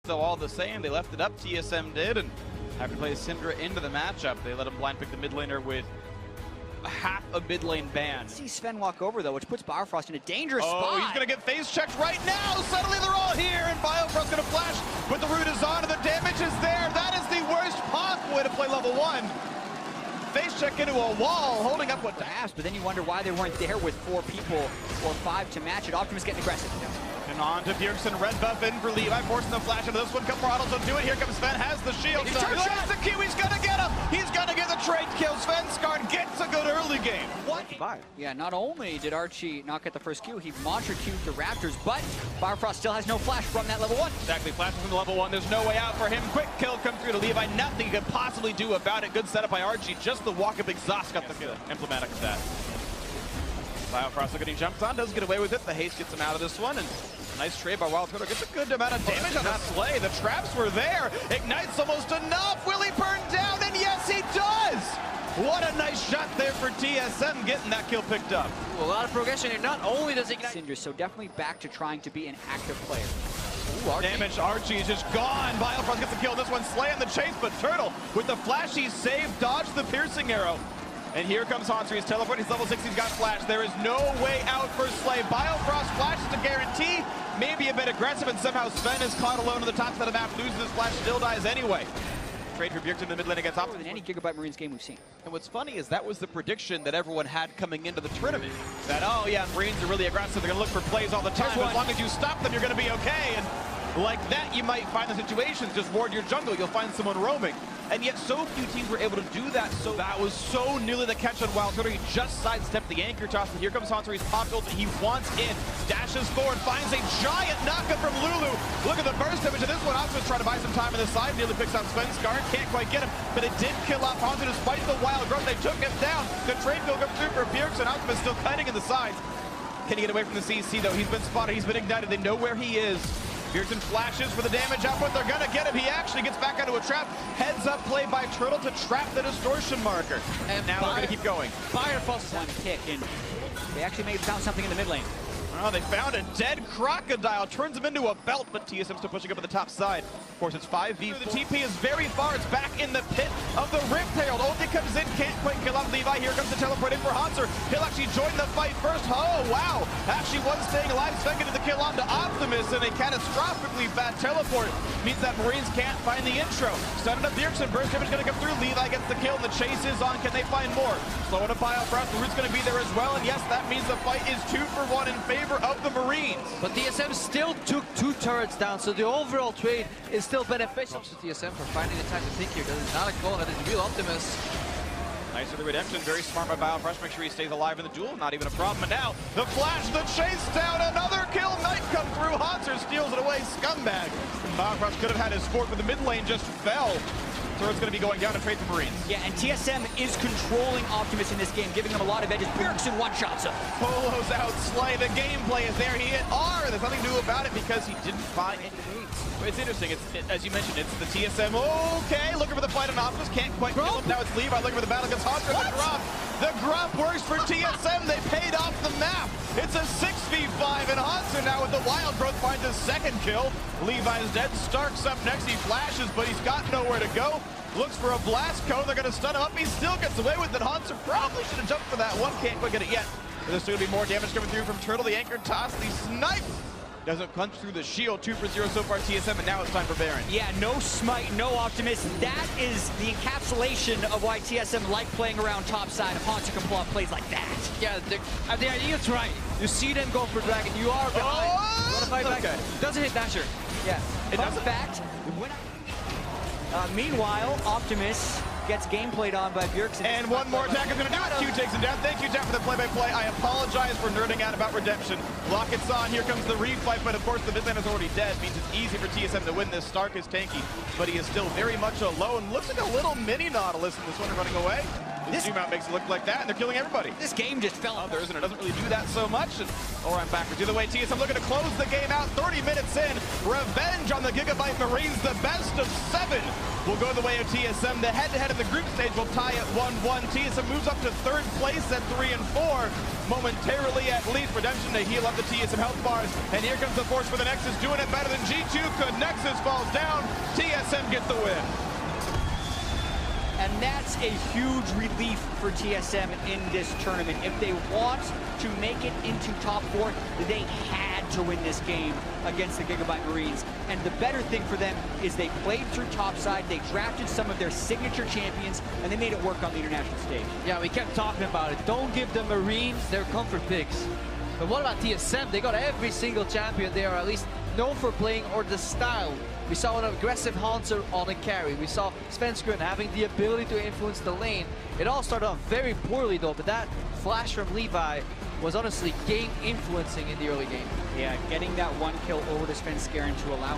So all the same, they left it up, TSM did, and after play Syndra into the matchup, they let him blind pick the mid laner with half a mid lane ban. See Sven walk over though, which puts Biofrost in a dangerous spot. Oh, he's gonna get face checked right now. Suddenly they're all here, and Biofrost's gonna flash, but the root is on, and the damage is there. That is the worst possible way to play level 1. Face check into a wall, holding up what Perhaps, but then you wonder why they weren't there with 4 people or 5 to match it. Optimus getting aggressive. And on to Bjergsen, red buff in for Levi, forcing the flash into this one. Couple more autos will do it. Here comes Sven, has the shield. He's the Q, he's gonna get him. He's gonna get the trade kill. Svenskard gets a good early game. What? Yeah, not only did Archie not get the first Q, he monster Q'd the Raptors, but Biofrost still has no flash from that level 1. Exactly, flashes from the level 1. There's no way out for him. Quick kill comes through to Levi. Nothing he could possibly do about it. Good setup by Archie. Just the walk-up exhaust got the emblematic of that. Biofrost getting jumped on, does get away with it. The haste gets him out of this one, and nice trade by Wild Turtle. Gets a good amount of damage on that play. The traps were there. Ignite's almost enough. Will he burn down? And yes, he does! What a nice shot there for TSM, getting that kill picked up. Ooh, a lot of progression, and not only does Ignite... Syndra, so definitely back to trying to be an active player. Ooh, damage, Archie is just gone. Biofrost gets the kill. This one slaying the chase, but Turtle with the flashy save, dodged the piercing arrow. And here comes Hanser, he's teleporting, he's level 6, he's got flash. There is no way out for Slay. Biofrost flashes to guarantee, maybe a bit aggressive, and somehow Sven is caught alone on the top side of the map, loses his flash, still dies anyway. Trade for Bjergsen in the mid lane against Optimus. Than any Gigabyte Marines game we've seen. And what's funny is that was the prediction that everyone had coming into the tournament. That, oh yeah, Marines are really aggressive, they're gonna look for plays all the time. As long as you stop them, you're gonna be okay. And like that, you might find the situations, just ward your jungle, you'll find someone roaming. And yet so few teams were able to do that. So that was so nearly the catch on Wild Turtle. He just sidestepped the anchor toss, and here comes Hanser. He's popped ult, he wants in. Dashes forward, finds a giant knockup from Lulu. Look at the burst damage of this one. Optimus trying to buy some time on the side, nearly picks out Svenskard. Can't quite get him, but it did kill off Hanser despite the wild growth. They took him down. The trade kill comes through for Bjergsen. Optimus still cutting in the sides. Can he get away from the CC though? He's been spotted, he's been ignited. They know where he is. Bjergsen flashes for the damage output. They're gonna get him. He actually gets back onto a trap. Heads up play by Turtle to trap the distortion marker. And now they're gonna keep going. Biofrost on kick, and they actually may have found something in the mid lane. Oh, they found a dead crocodile. Turns him into a belt, but TSM still pushing up at the top side. Of course, it's 5v4. The TP is very far. It's back in the pit of the Rift Herald. Ulti comes in, can't quite kill off Levi. Here comes the teleport in for Hanser. He'll actually join the fight first. Oh, wow. Actually, one staying alive. Sven getting the kill onto Optimus, and a catastrophically bad teleport means that Marines can't find the intro. Stunning up Bjergsen. Burst damage going to come through. Levi gets the kill, and the chase is on. Can they find more? Slowing up Biofrost. The root's going to be there as well, and yes, that means the fight is 2 for 1 in favor of the Marines. But TSM still took 2 turrets down, so the overall trade is still beneficial to TSM for finding the time to think here. That is not a call, that is real Optimus. Nice for the redemption, very smart by Biofrost. Make sure he stays alive in the duel, not even a problem. And now, the flash, the chase down, another kill. Knight come through, Hanser steals it away, scumbag. Biofrost could have had his fort, but the mid lane just fell. So it's going to be going down to trade for Marines. Yeah, and TSM is controlling Optimus in this game, giving him a lot of edges. Bjergsen one-shots him. Polo's out, Slay, the gameplay is there. He hit R, there's nothing new about it because he didn't find any waits. It's interesting, as you mentioned, it's the TSM. Okay, looking for the fight on Optimus, can't quite kill him. Now it's Levi looking for the battle against Hanser. The drop. The drop works for TSM, they paid off the map. It's a 6v5, and Hanser now with the wild growth finds his second kill. Levi's dead, Stark's up next, he flashes, but he's got nowhere to go. Looks for a blast cone, they're gonna stun him up, he still gets away with it. Hanser probably should have jumped for that one, can't quite get it yet. There's still gonna be more damage coming through from Turtle, the anchor toss, the snipe. Doesn't punch through the shield, 2 for 0 so far TSM, and now it's time for Baron. Yeah, no smite, no Optimus. That is the encapsulation of why TSM like playing around top side. If Hanser can pull off plays like that. Yeah, the idea is right. You see them go for Dragon, you are behind. You wanna fight back? Okay. Doesn't hit Dasher. Yeah, it doesn't. Fact, meanwhile, Optimus gets game played on by Bjergsen. And one more attack is going to do it. Q takes him down. Thank you, Jeff, for the play-by-play. I apologize for nerding out about redemption. Rockets on. Here comes the refight, but of course the mid lane is already dead. Means it's easy for TSM to win this. Stark is tanky, but he is still very much alone. Looks like a little mini Nautilus in this one running away. The zoom out makes it look like that, and they're killing everybody. This game just fell others, and it doesn't really do that so much. And I'm backwards. Either way, TSM looking to close the game out. 30 minutes in. Revenge on the Gigabyte Marines. The best of 7 will go the way of TSM. The head-to-head in the group stage will tie at 1-1. TSM moves up to 3rd place at 3 and 4. Momentarily, at least, redemption to heal up the TSM health bars, and here comes the force for the Nexus, doing it better than G2 could. Nexus falls down, TSM get the win. And that's a huge relief for TSM in this tournament. If they want to make it into top 4, they had to win this game against the Gigabyte Marines. And the better thing for them is they played through topside, they drafted some of their signature champions, and they made it work on the international stage. Yeah, we kept talking about it. Don't give the Marines their comfort picks. But what about TSM? They got every single champion they are at least known for playing, or the style. We saw an aggressive Haunter on a carry. We saw Svenskeren having the ability to influence the lane. It all started off very poorly though, but that flash from Levi was honestly game influencing in the early game. Yeah, getting that one kill over to Svenskeren to allow